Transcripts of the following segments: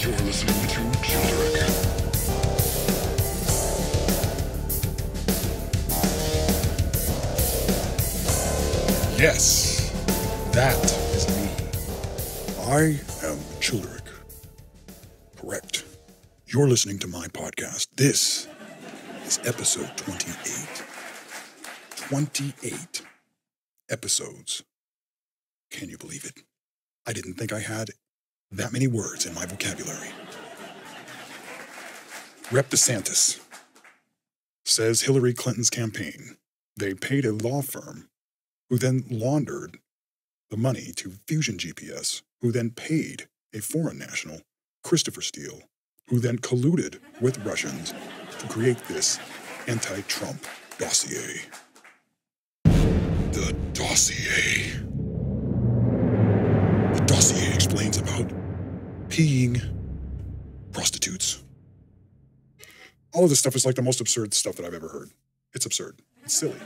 You're listening to Childeric. Yes, that is me. I am Childeric. Correct. You're listening to my podcast. This is episode 28. 28 episodes. Can you believe it? I didn't think I had that many words in my vocabulary. Rep. DeSantis says Hillary Clinton's campaign, they paid a law firm who then laundered the money to Fusion GPS, who then paid a foreign national, Christopher Steele, who then colluded with Russians to create this anti-Trump dossier. The dossier. The dossier explains about peeing prostitutes. All of this stuff is like the most absurd stuff that I've ever heard. It's absurd. It's silly.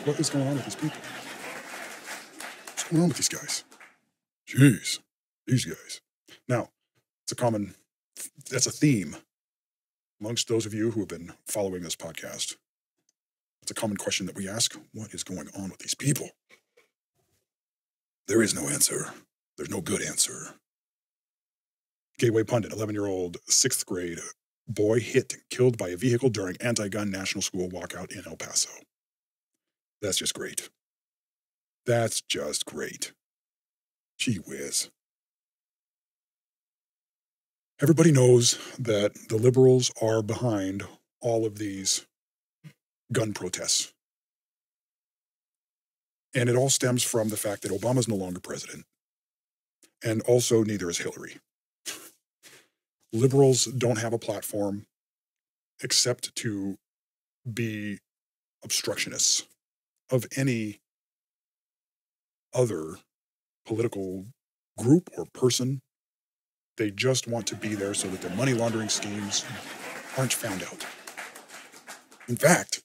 What is going on with these people? What's going on with these guys? Jeez, these guys. Now, that's a theme amongst those of you who have been following this podcast. It's a common question that we ask. What is going on with these people? There is no answer. There's no good answer. Gateway pundit, 11-year-old, 6th grade boy hit, killed by a vehicle during anti-gun national school walkout in El Paso. That's just great. That's just great. Gee whiz. Everybody knows that the liberals are behind all of these gun protests. And it all stems from the fact that Obama's no longer president. And also neither is Hillary. Liberals don't have a platform except to be obstructionists of any other political group or person. They just want to be there so that their money laundering schemes aren't found out. In fact,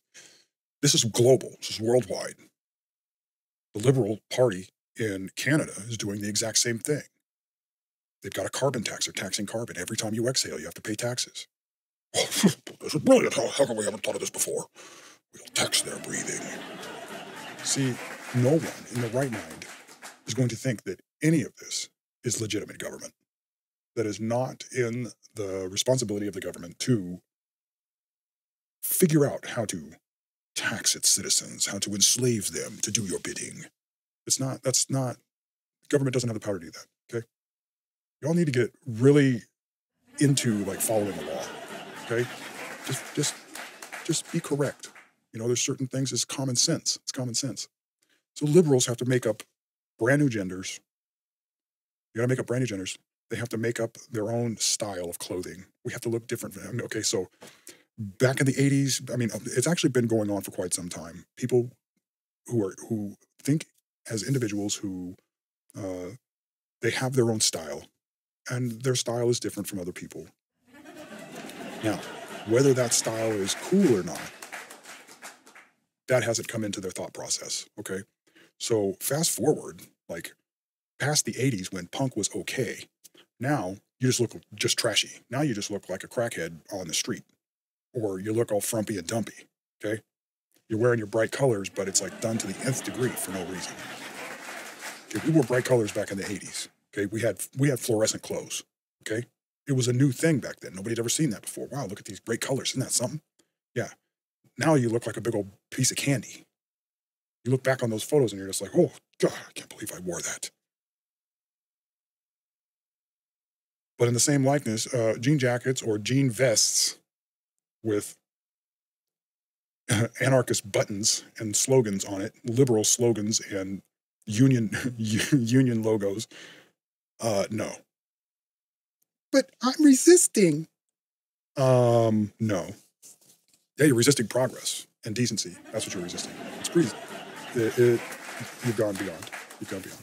this is global. This is worldwide. The Liberal Party in Canada is doing the exact same thing. They've got a carbon tax. They're taxing carbon. Every time you exhale, you have to pay taxes. This is brilliant. How come we haven't thought of this before? We'll tax their breathing. See, no one in the right mind is going to think that any of this is legitimate government. That is not in the responsibility of the government to figure out how to tax its citizens, how to enslave them to do your bidding. Government doesn't have the power to do that, okay? Y'all need to get really into following the law, okay? Just be correct. There's certain things, it's common sense. It's common sense. So liberals have to make up brand new genders. You gotta make up brand new genders. They have to make up their own style of clothing. We have to look different. Okay, so back in the 80s, it's actually been going on for quite some time. People who think as individuals who they have their own style, and their style is different from other people. Now, whether that style is cool or not, that hasn't come into their thought process, okay? So fast forward, past the 80s when punk was okay, now you just look just trashy. Now you just look like a crackhead on the street. Or you look all frumpy and dumpy, okay? You're wearing your bright colors, but it's done to the nth degree for no reason. Okay, we wore bright colors back in the 80s, okay? We had fluorescent clothes, okay? It was a new thing back then. Nobody had ever seen that before. Wow, look at these great colors. Isn't that something? Yeah. Now you look like a big old piece of candy. You look back on those photos and you're just like, oh, God, I can't believe I wore that. But in the same likeness, jean jackets or jean vests with anarchist buttons and slogans on it, liberal slogans and union logos, no. But I'm resisting. No. Yeah, you're resisting progress and decency. That's what you're resisting. It's pretty. You've gone beyond. You've gone beyond.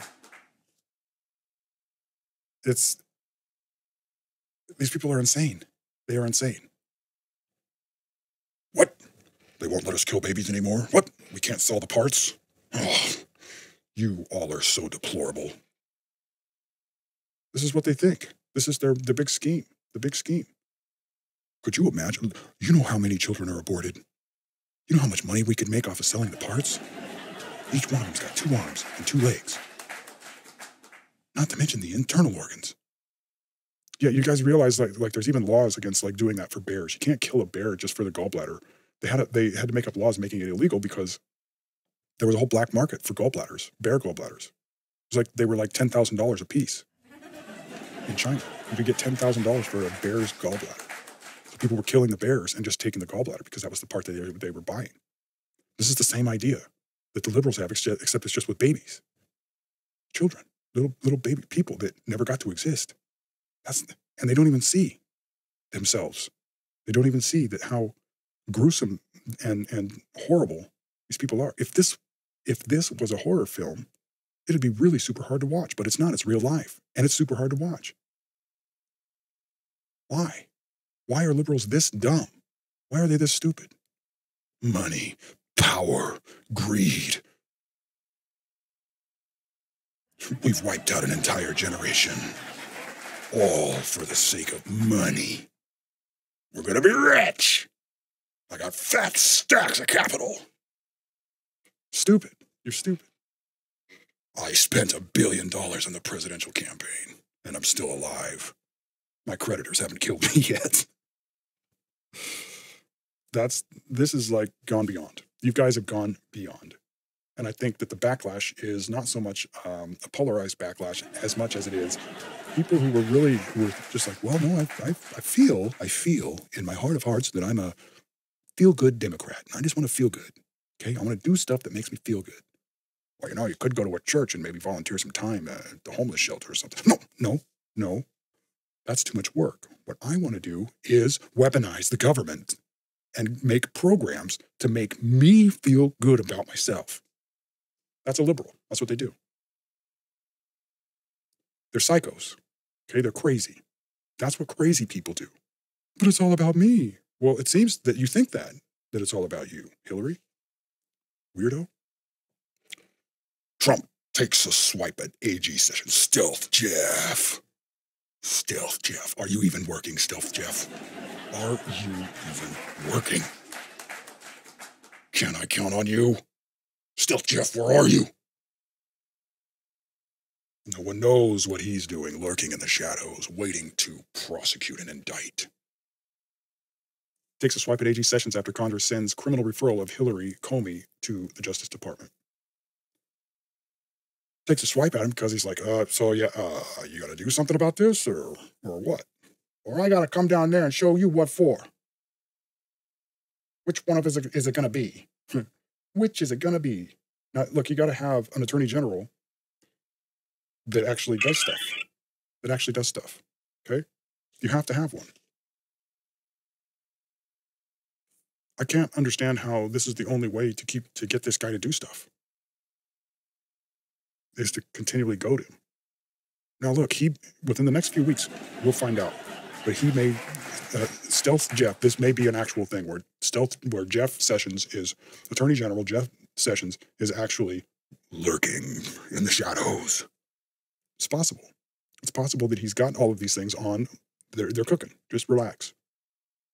These people are insane. They are insane. What? They won't let us kill babies anymore? What? We can't sell the parts? Oh, you all are so deplorable. This is what they think. This is their big scheme. the big scheme. Could you imagine? You know how many children are aborted? You know how much money we could make off of selling the parts? Each one of them's got 2 arms and 2 legs. Not to mention the internal organs. Yeah, you guys realize like there's even laws against like doing that for bears. You can't kill a bear just for the gallbladder. They had to make up laws making it illegal because there was a whole black market for gallbladders, bear gallbladders. It was like they were like $10,000 a piece in China. You could get $10,000 for a bear's gallbladder. So people were killing the bears and just taking the gallbladder because that was the part that they were buying. This is the same idea that the liberals have, except it's just with babies, children, little baby people that never got to exist. And they don't even see themselves. They don't even see that how gruesome and horrible these people are. If this was a horror film, it'd be really super hard to watch, but it's not. It's real life, and it's super hard to watch. Why? Why are liberals this dumb? Why are they this stupid? Money, power, greed. We've wiped out an entire generation, all for the sake of money. We're gonna be rich. I got fat stacks of capital. Stupid. You're stupid. I spent $1 billion on the presidential campaign, and I'm still alive. My creditors haven't killed me yet. This is like gone beyond. You guys have gone beyond. And I think that the backlash is not so much a polarized backlash as much as it is people who were just like, well, no, I feel in my heart of hearts that I'm a feel-good Democrat. And I just want to feel good. Okay? I want to do stuff that makes me feel good. Well, you could go to a church and maybe volunteer some time at the homeless shelter or something. No. That's too much work. What I want to do is weaponize the government and make programs to make me feel good about myself. That's a liberal. That's what they do. They're psychos. Okay? They're crazy. That's what crazy people do. But it's all about me. Well, it seems that you think that it's all about you, Hillary. Weirdo. Trump takes a swipe at AG session. Stealth Jeff. Are you even working, Stealth Jeff? Are you even working? Can I count on you? Stealth Jeff, where are you? No one knows what he's doing, lurking in the shadows, waiting to prosecute and indict. Takes a swipe at AG Sessions after Congress sends criminal referral of Hillary Comey to the Justice Department. Takes a swipe at him because he's like, you got to do something about this or what? Or I got to come down there and show you what for. Which one of us is it going to be? Which is it going to be? Now, look, you got to have an attorney general that actually does stuff. Okay? You have to have one. I can't understand how this is the only way to get this guy to do stuff. Is to continually goad him. Now look, within the next few weeks, we'll find out. But he may, Stealth Jeff, this may be an actual thing where Jeff Sessions is, Attorney General Jeff Sessions is actually lurking in the shadows. It's possible. It's possible that he's got all of these things on, they're cooking. Just relax.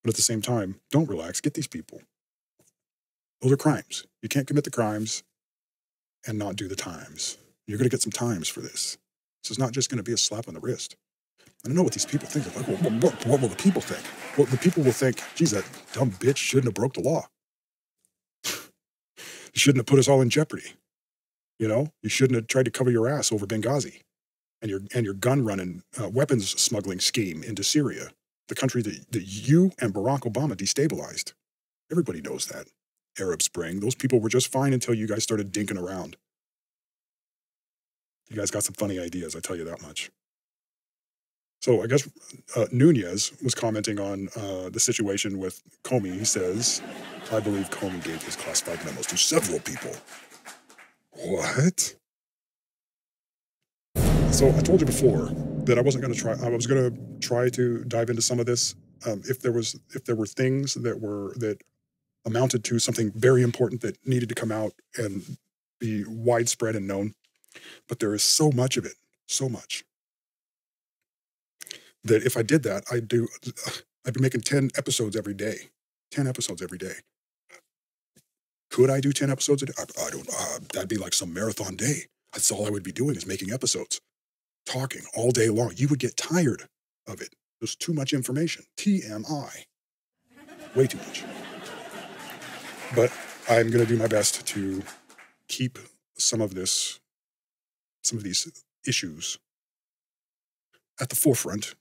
But at the same time, don't relax, get these people. Those are crimes. You can't commit the crimes and not do the times. You're going to get some times for this. This is not just going to be a slap on the wrist. I don't know what these people think. Like, what will the people think? Well, the people will think, geez, that dumb bitch shouldn't have broke the law. You shouldn't have put us all in jeopardy. You shouldn't have tried to cover your ass over Benghazi and your gun running, weapons smuggling scheme into Syria, the country that you and Barack Obama destabilized. Everybody knows that. Arab Spring, those people were just fine until you guys started dinking around. You guys got some funny ideas, I tell you that much. So I guess Nunez was commenting on the situation with Comey. He says, I believe Comey gave his classified memos to several people. What? So I told you before that I wasn't going to try. I was going to try to dive into some of this. If there were things that amounted to something very important that needed to come out and be widespread and known. But there is so much of it, so much, that if I did that, I'd be making 10 episodes every day. 10 episodes every day. Could I do 10 episodes a day? I don't, that'd be like some marathon day. That's all I would be doing is making episodes, talking all day long. You would get tired of it. There's too much information. TMI. Way too much. But I'm going to do my best to keep some of these issues at the forefront.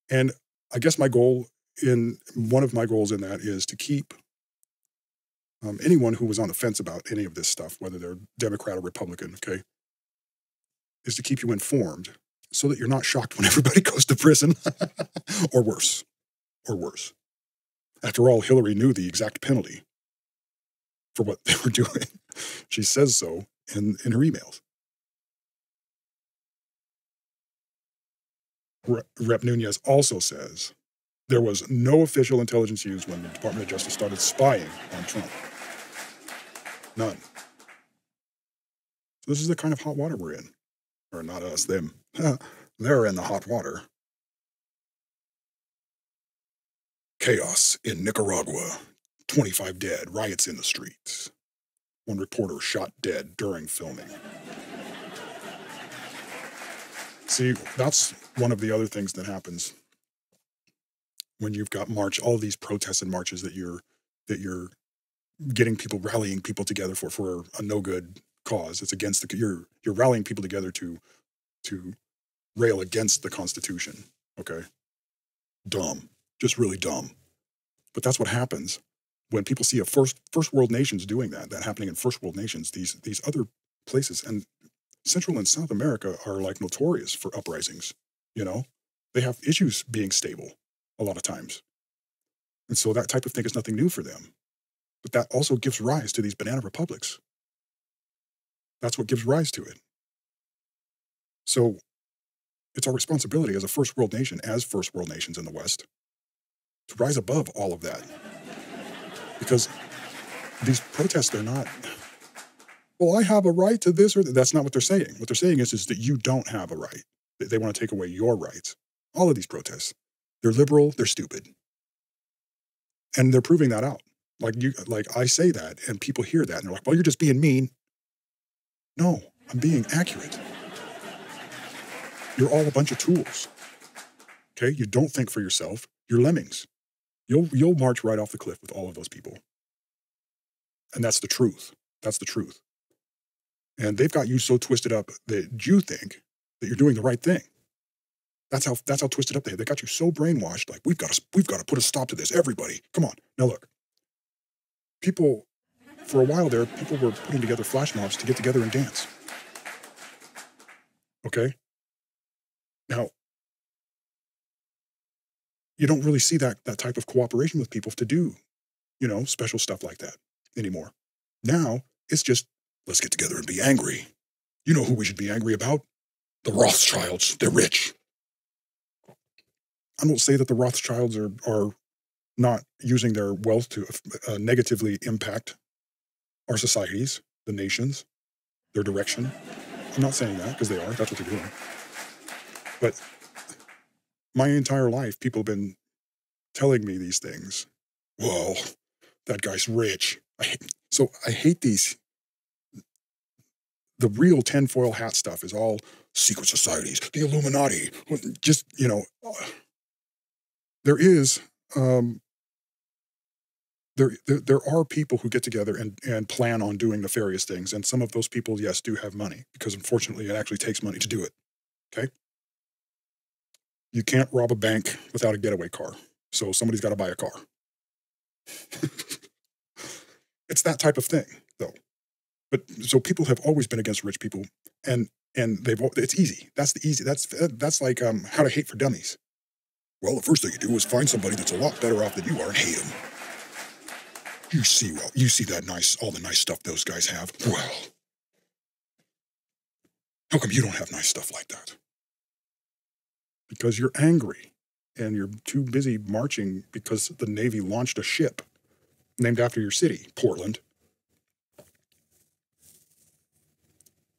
And I guess one of my goals in that is to keep anyone who was on the fence about any of this stuff, whether they're Democrat or Republican, okay, is to keep you informed so that you're not shocked when everybody goes to prison or worse. After all, Hillary knew the exact penalty for what they were doing. She says so in her emails. Rep. Nunez also says there was no official intelligence used when the Department of Justice started spying on Trump. None. So this is the kind of hot water we're in. Or not us, them. They're in the hot water. Chaos in Nicaragua. 25 dead. Riots in the streets. One reporter shot dead during filming. See, that's one of the other things that happens when you've got all these protests and marches that you're rallying people together for a no good cause. It's against you're rallying people together to rail against the Constitution. Okay, dumb, just really dumb. But that's what happens when people see a first world nations doing that happening in first world nations. These other places, and Central and South America are like notorious for uprisings. You know, they have issues being stable a lot of times. And so that type of thing is nothing new for them. But that also gives rise to these banana republics. That's what gives rise to it. So it's our responsibility as a first world nation, as first world nations in the West, to rise above all of that. Because these protests, they're not, well, I have a right to this or that. That's not what they're saying. What they're saying is that you don't have a right. They want to take away your rights. All of these protests, they're liberal, they're stupid. And they're proving that out. Like I say that and people hear that and they're like, well, you're just being mean. No, I'm being accurate. You're all a bunch of tools. Okay? You don't think for yourself. You're lemmings. You'll march right off the cliff with all of those people. And that's the truth. That's the truth. And they've got you so twisted up that you think that you're doing the right thing. That's how twisted up they got you so brainwashed. Like we've got to put a stop to this. Everybody, come on. Now look, people, for a while there, people were putting together flash mobs to get together and dance. Okay. Now, you don't really see that type of cooperation with people to do, special stuff like that anymore. Now it's just, let's get together and be angry. You know who we should be angry about? The Rothschilds. They're rich. I won't say that the Rothschilds are not using their wealth to negatively impact our societies, the nations, their direction. I'm not saying that because they are. That's what they're doing. But my entire life, people have been telling me these things. Whoa, that guy's rich. I hate these. The real tinfoil hat stuff is all secret societies, the Illuminati. Just, there is, there are people who get together and plan on doing nefarious things. And some of those people, yes, do have money because unfortunately it actually takes money to do it. Okay. You can't rob a bank without a getaway car. So somebody's got to buy a car. It's that type of thing though. But so people have always been against rich people and it's easy. That's like How to Hate for Dummies. Well, the first thing you do is find somebody that's a lot better off than you are and hate them. You see all the nice stuff those guys have. Well, how come you don't have nice stuff like that? Because you're angry and you're too busy marching because the Navy launched a ship named after your city, Portland.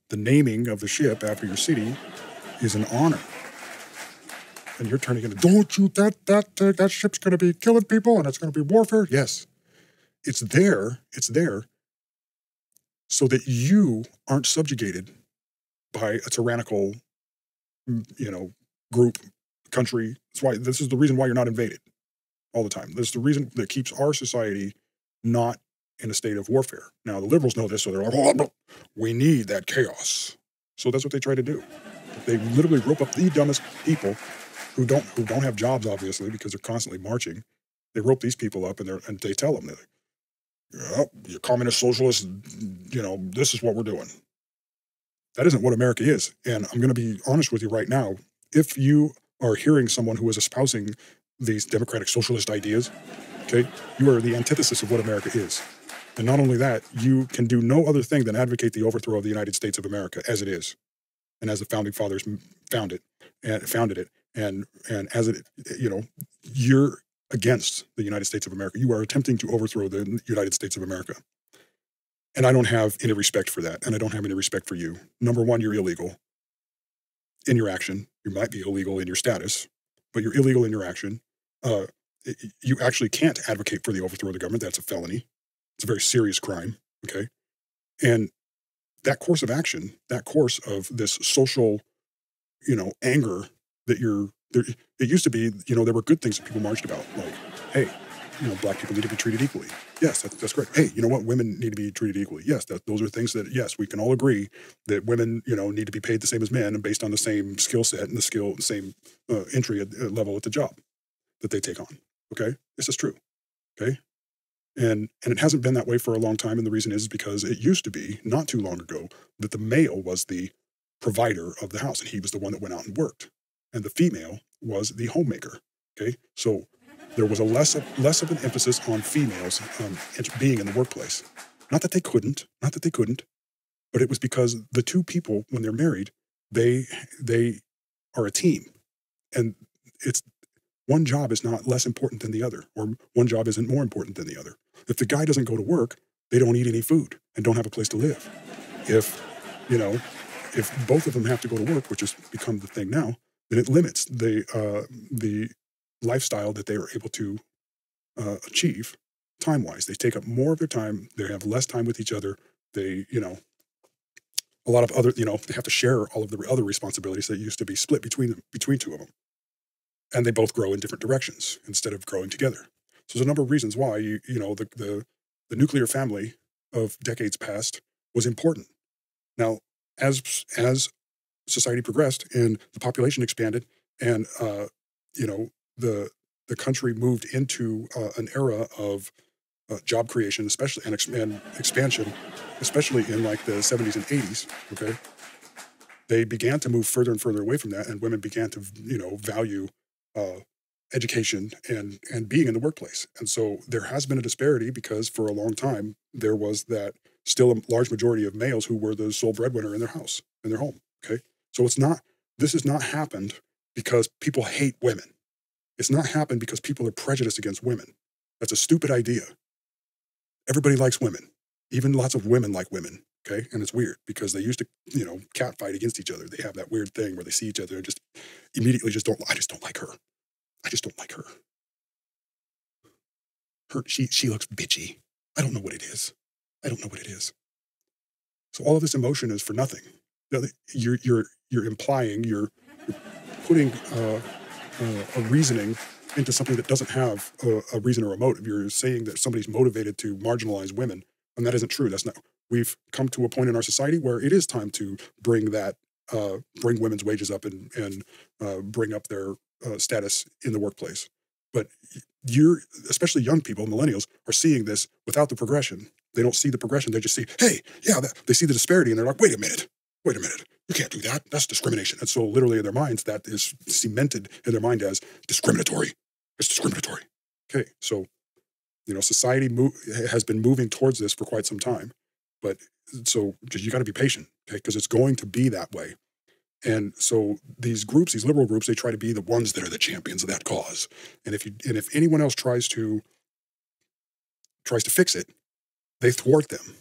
The naming of the ship after your city is an honor. and you're turning into, don't you, that ship's going to be killing people and it's going to be warfare. Yes, it's there so that you aren't subjugated by a tyrannical, group, country. That's why, this is the reason why you're not invaded all the time. This is the reason that keeps our society not in a state of warfare. Now, the liberals know this, so they're like, oh, we need that chaos. So that's what they try to do. They literally rope up the dumbest people who don't have jobs, obviously, because they're constantly marching. They rope these people up and they tell them, oh, you're communist, socialist, this is what we're doing. That isn't what America is. And I'm going to be honest with you right now. If you are hearing someone who is espousing these democratic socialist ideas, okay, you are the antithesis of what America is. And not only that, you can do no other thing than advocate the overthrow of the United States of America as it is, and as the founding fathers founded it, and as it, you're against the United States of America. You are attempting to overthrow the United States of America. And I don't have any respect for that, and I don't have any respect for you. Number one, you're illegal in your action. You might be illegal in your status, but you're illegal in your action. You actually can't advocate for the overthrow of the government. That's a felony. It's a very serious crime, okay? And that course of action, that course of this social, anger that it used to be, there were good things that people marched about, like, hey, black people need to be treated equally. Yes, that's great. Hey, you know what? Women need to be treated equally. Yes, those are things that, yes, we can all agree that women, need to be paid the same as men and based on the same skill set and the same entry level at the job that they take on. Okay? This is true. Okay? And it hasn't been that way for a long time. And the reason is because it used to be, not too long ago, that the male was the provider of the house and he was the one that went out and worked. And the female was the homemaker. Okay? So there was a less of an emphasis on females being in the workplace. Not that they couldn't, but it was because the two people, when they're married, they are a team. And it's one job is not less important than the other, or one job isn't more important than the other. If the guy doesn't go to work, they don't eat any food and don't have a place to live. If both of them have to go to work, which has become the thing now, then it limits the lifestyle that they are able to achieve time-wise. They take up more of their time. They have less time with each other. They, a lot of other, they have to share all of the other responsibilities that used to be split between two of them. And they both grow in different directions instead of growing together. So there's a number of reasons why the nuclear family of decades past was important. Now, as society progressed and the population expanded, and the country moved into an era of job creation, especially and expansion, especially in like the 70s and 80s. Okay, they began to move further and further away from that, and women began to value education and being in the workplace. And so there has been a disparity because for a long time there was that still a large majority of males who were the sole breadwinner in their house, in their home. Okay, so this has not happened because people hate women. It's not happened because people are prejudiced against women. That's a stupid idea. Everybody likes women. Even lots of women like women. Okay, and it's weird because they used to, catfight against each other. They have that weird thing where they see each other and just immediately I just don't like her. I just don't like her. She looks bitchy. I don't know what it is. So all of this emotion is for nothing. You're implying, you're putting a reasoning into something that doesn't have a reason or a motive. You're saying that somebody's motivated to marginalize women, and that isn't true. That's not. We've come to a point in our society where it is time to bring women's wages up and bring up their status in the workplace. But especially young people, millennials, are seeing this without the progression. They don't see the progression. They just see, hey, yeah, they see the disparity, and they're like, wait a minute. You can't do that. That's discrimination. And so literally in their minds, that is cemented in their mind as discriminatory. It's discriminatory. Okay, so, society has been moving towards this for quite some time. But so just you got to be patient, okay, because it's going to be that way. And so these liberal groups, they try to be the ones that are the champions of that cause. And if anyone else tries to fix it, they thwart them.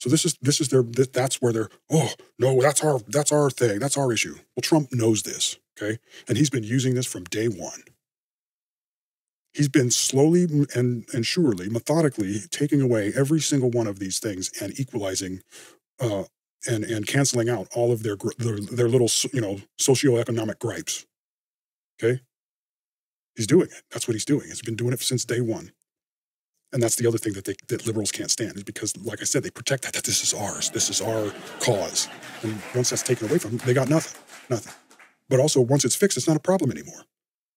So that's where they're, oh no, that's our thing, that's our issue. Well, Trump knows this, okay? And he's been using this from day one. He's been slowly and surely, methodically taking away every single one of these things and equalizing uh, and canceling out all of their little, socioeconomic gripes, okay? He's doing it. That's what he's doing. He's been doing it since day one. And that's the other thing that liberals can't stand is because, like I said, they protect that this is ours. This is our cause. And once that's taken away from them, they got nothing. Nothing. But also, once it's fixed, it's not a problem anymore.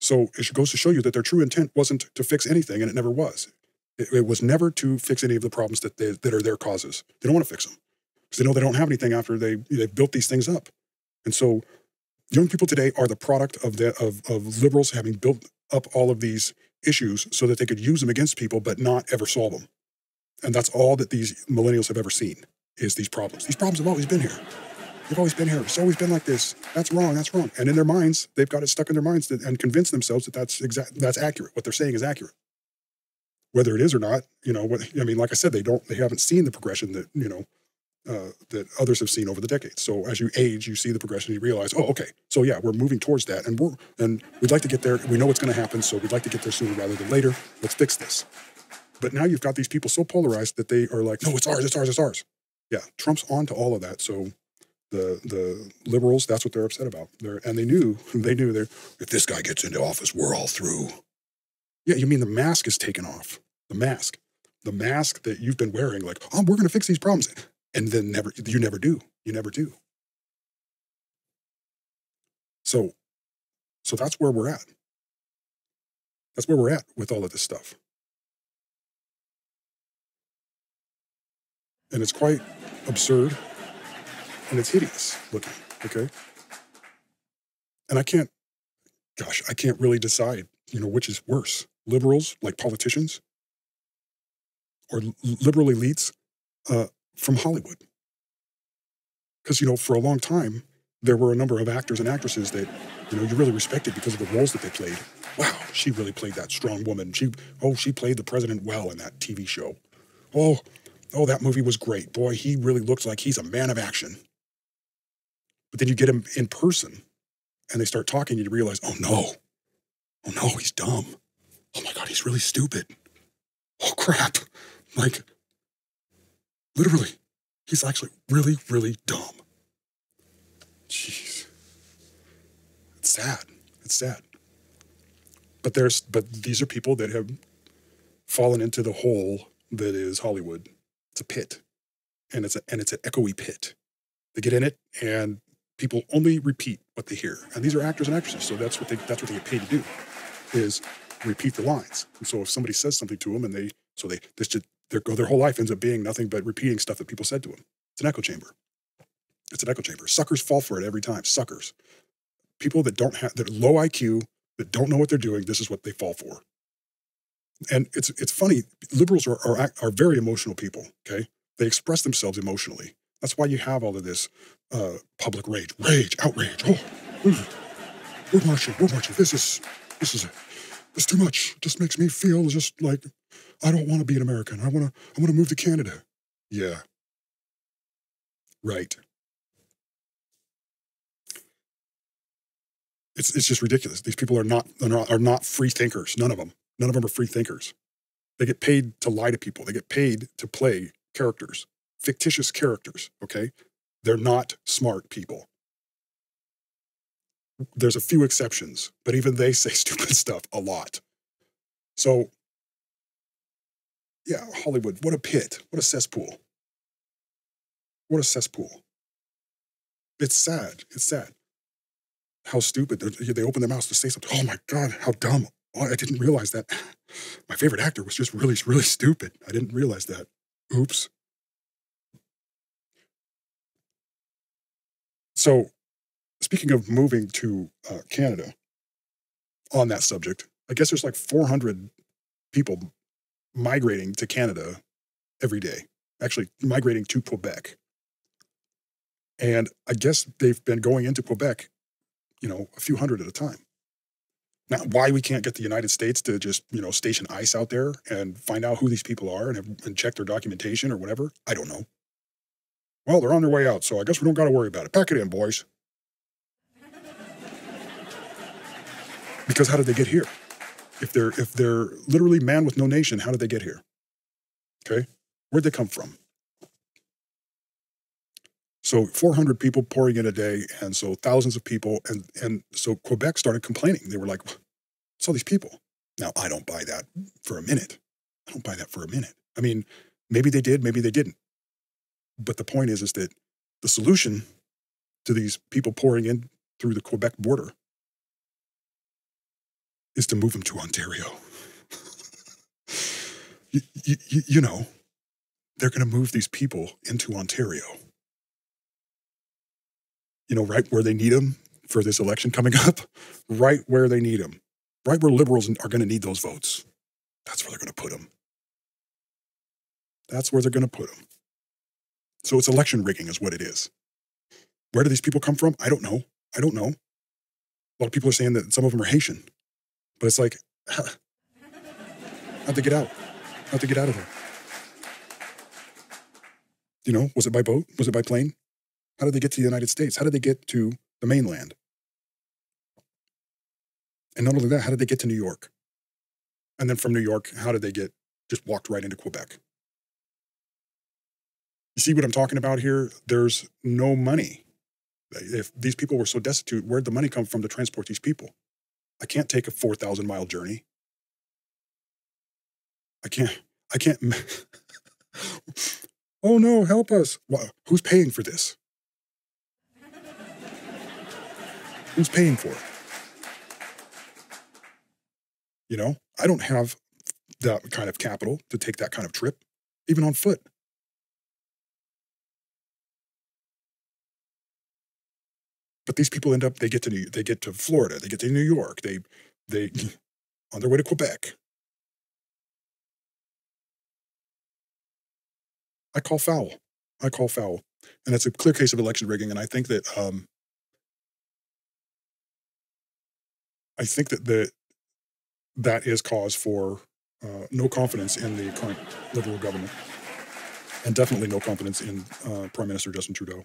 So it goes to show you that their true intent wasn't to fix anything, and it never was. It was never to fix any of the problems that are their causes. They don't want to fix them because they know they don't have anything after they've built these things up. And so young people today are the product of liberals having built up all of these issues so that they could use them against people but not ever solve them. And that's all that these millennials have ever seen is these problems. These problems have always been here. They've always been here. It's always been like this. That's wrong. That's wrong. And in their minds, they've got it stuck in their minds and convinced themselves that that's accurate. What they're saying is accurate. Whether it is or not, like I said, they haven't seen the progression that, that others have seen over the decades. So as you age, you see the progression, you realize, oh, okay, so yeah, we're moving towards that, and we'd like to get there. We know what's going to happen, so we'd like to get there sooner rather than later. Let's fix this. But now you've got these people so polarized that they are like, no, it's ours, it's ours, it's ours. Yeah, Trump's on to all of that. So the liberals, that's what they're upset about. They knew if this guy gets into office, we're all through. Yeah, you mean the mask is taken off? The mask that you've been wearing, like, oh, we're going to fix these problems. And then you never do. You never do. So that's where we're at. That's where we're at with all of this stuff. And it's quite absurd and it's hideous looking, okay? And I can't really decide, which is worse. Liberals, like politicians, or liberal elites from Hollywood. Because, for a long time, there were a number of actors and actresses that, you really respected because of the roles that they played. Wow, she really played that strong woman. She played the president well in that TV show. Oh, that movie was great. Boy, he really looks like he's a man of action. But then you get him in person, and they start talking, and you realize, oh no, he's dumb. Oh my God, he's really stupid. Oh crap. Like, literally, he's actually really, really dumb. Jeez. It's sad. It's sad. But these are people that have fallen into the hole that is Hollywood. It's a pit. And it's an echoey pit. They get in it and people only repeat what they hear. And these are actors and actresses, so that's what they get paid to do, is repeat the lines. And so if somebody says something to them and their whole life ends up being nothing but repeating stuff that people said to them. It's an echo chamber. It's an echo chamber. Suckers fall for it every time. Suckers. People that that are low IQ, that don't know what they're doing, this is what they fall for. And it's funny. Liberals are very emotional people, okay? They express themselves emotionally. That's why you have all of this public rage, outrage. Oh, we're marching. This is too much. It just makes me feel just like I don't want to be an American. I want to move to Canada. Yeah. Right. It's just ridiculous. These people are not free thinkers. None of them are free thinkers. They get paid to lie to people. They get paid to play characters, fictitious characters, okay? They're not smart people. There's a few exceptions, but even they say stupid stuff a lot. So, yeah, Hollywood, what a pit. What a cesspool. What a cesspool. It's sad. It's sad. How stupid. They open their mouths to say something. Oh my God, how dumb. Oh, I didn't realize that. My favorite actor was just really, really stupid. I didn't realize that. Oops. So, speaking of moving to Canada, on that subject, I guess there's like 400 people migrating to Canada every day, actually migrating to Quebec. And I guess they've been going into Quebec, a few hundred at a time. Now, why we can't get the United States to just, station ICE out there and find out who these people are and check their documentation or whatever, I don't know. Well, they're on their way out, so I guess we don't got to worry about it. Pack it in, boys. Because how did they get here? If they're literally man with no nation, how did they get here? Okay, where'd they come from? So 400 people pouring in a day, and so thousands of people, and so Quebec started complaining. They were like, "What's all these people?" Now I don't buy that for a minute. I don't buy that for a minute. I mean, maybe they did, maybe they didn't. But the point is that the solution to these people pouring in through the Quebec border is to move them to Ontario. You know, they're going to move these people into Ontario. You know, right where they need them for this election coming up, right where they need them, right where liberals are going to need those votes. That's where they're going to put them. That's where they're going to put them. So it's election rigging is what it is. Where do these people come from? I don't know. I don't know. A lot of people are saying that some of them are Haitian. But it's like, how'd they get out? How'd they get out of there? You know, was it by boat? Was it by plane? How did they get to the United States? How did they get to the mainland? And not only that, how did they get to New York? And then from New York, how did they get, just walked right into Quebec? You see what I'm talking about here? There's no money. If these people were so destitute, where'd the money come from to transport these people? I can't take a 4,000-mile journey. I can't. Oh no, help us. Who's paying for this? Who's paying for it? You know, I don't have that kind of capital to take that kind of trip, even on foot. But these people end up, they get to Florida, they get to New York, they on their way to Quebec. I call foul. I call foul. And it's a clear case of election rigging. And I think that that is cause for no confidence in the current Liberal government, and definitely no confidence in Prime Minister Justin Trudeau.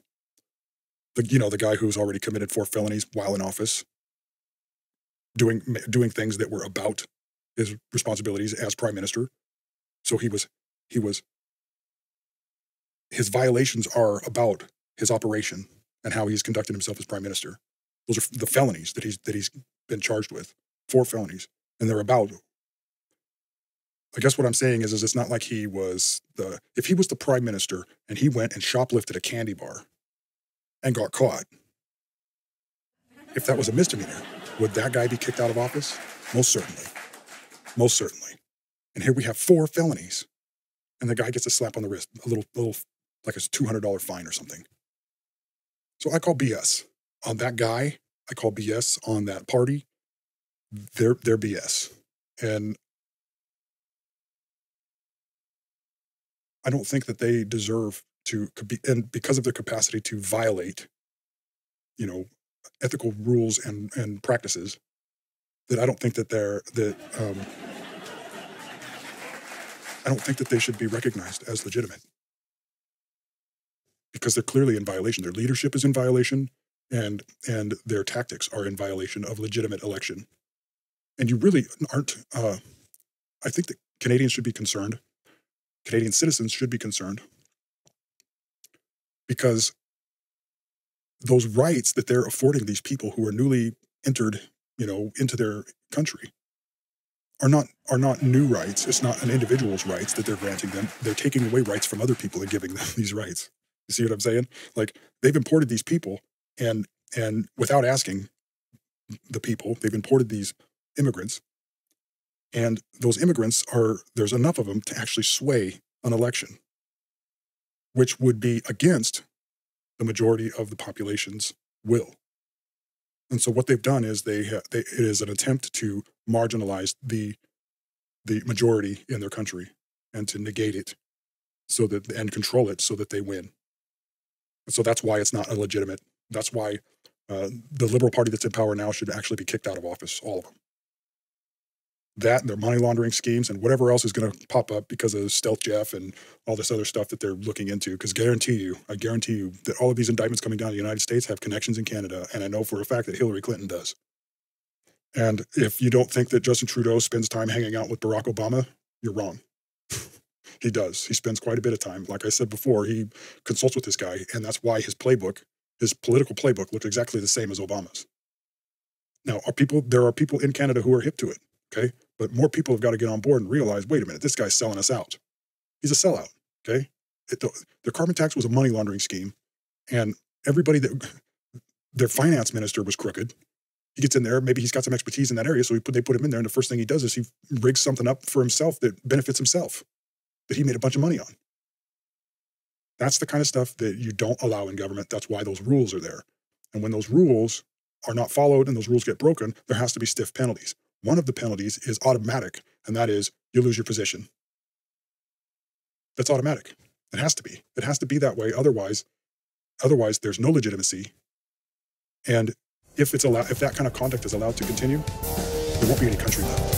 The guy who's already committed 4 felonies while in office, doing things that were about his responsibilities as Prime Minister. So his violations are about his operation and how he's conducted himself as Prime Minister. Those are the felonies that he's been charged with, 4 felonies, and they're about. I guess what I'm saying is it's not like if he was the Prime Minister and he went and shoplifted a candy bar and got caught, if that was a misdemeanor, would that guy be kicked out of office? Most certainly. Most certainly. And here we have 4 felonies, and the guy gets a slap on the wrist, a little like a $200 fine or something. So I call BS on that guy. I call BS on that party. They're BS. And I don't think that they deserve to be, and because of their capacity to violate, ethical rules and practices, that I don't think that I don't think that they should be recognized as legitimate, because they're clearly in violation. Their leadership is in violation, and their tactics are in violation of legitimate election. And you really aren't. I think that Canadians should be concerned. Canadian citizens should be concerned, because those rights that they're affording these people who are newly entered, into their country are not new rights. It's not an individual's rights that they're granting them. They're taking away rights from other people and giving them these rights. You see what I'm saying? Like, they've imported these people, and without asking the people, they've imported these immigrants, and those immigrants there's enough of them to actually sway an election, which would be against the majority of the population's will. And so what they've done is it is an attempt to marginalize the majority in their country and to negate it and control it so that they win. And so that's why it's not illegitimate. That's why the Liberal Party that's in power now should actually be kicked out of office, all of them. That and their money laundering schemes and whatever else is going to pop up because of Stealth Jeff and all this other stuff that they're looking into. Because I guarantee you that all of these indictments coming down to the United States have connections in Canada. And I know for a fact that Hillary Clinton does. And if you don't think that Justin Trudeau spends time hanging out with Barack Obama, you're wrong. He does. He spends quite a bit of time. Like I said before, he consults with this guy, and that's why his playbook, his political playbook, looks exactly the same as Obama's. Now, there are people in Canada who are hip to it, okay? But more people have got to get on board and realize, wait a minute, this guy's selling us out. He's a sellout, okay? The carbon tax was a money laundering scheme, and everybody their finance minister was crooked. He gets in there, maybe he's got some expertise in that area, so they put him in there, and the first thing he does is he rigs something up for himself that benefits himself, that he made a bunch of money on. That's the kind of stuff that you don't allow in government. That's why those rules are there. And when those rules are not followed and those rules get broken, there has to be stiff penalties. One of the penalties is automatic, and that is you lose your position. That's automatic. It has to be. It has to be that way. Otherwise there's no legitimacy. And if that kind of conduct is allowed to continue, there won't be any country left.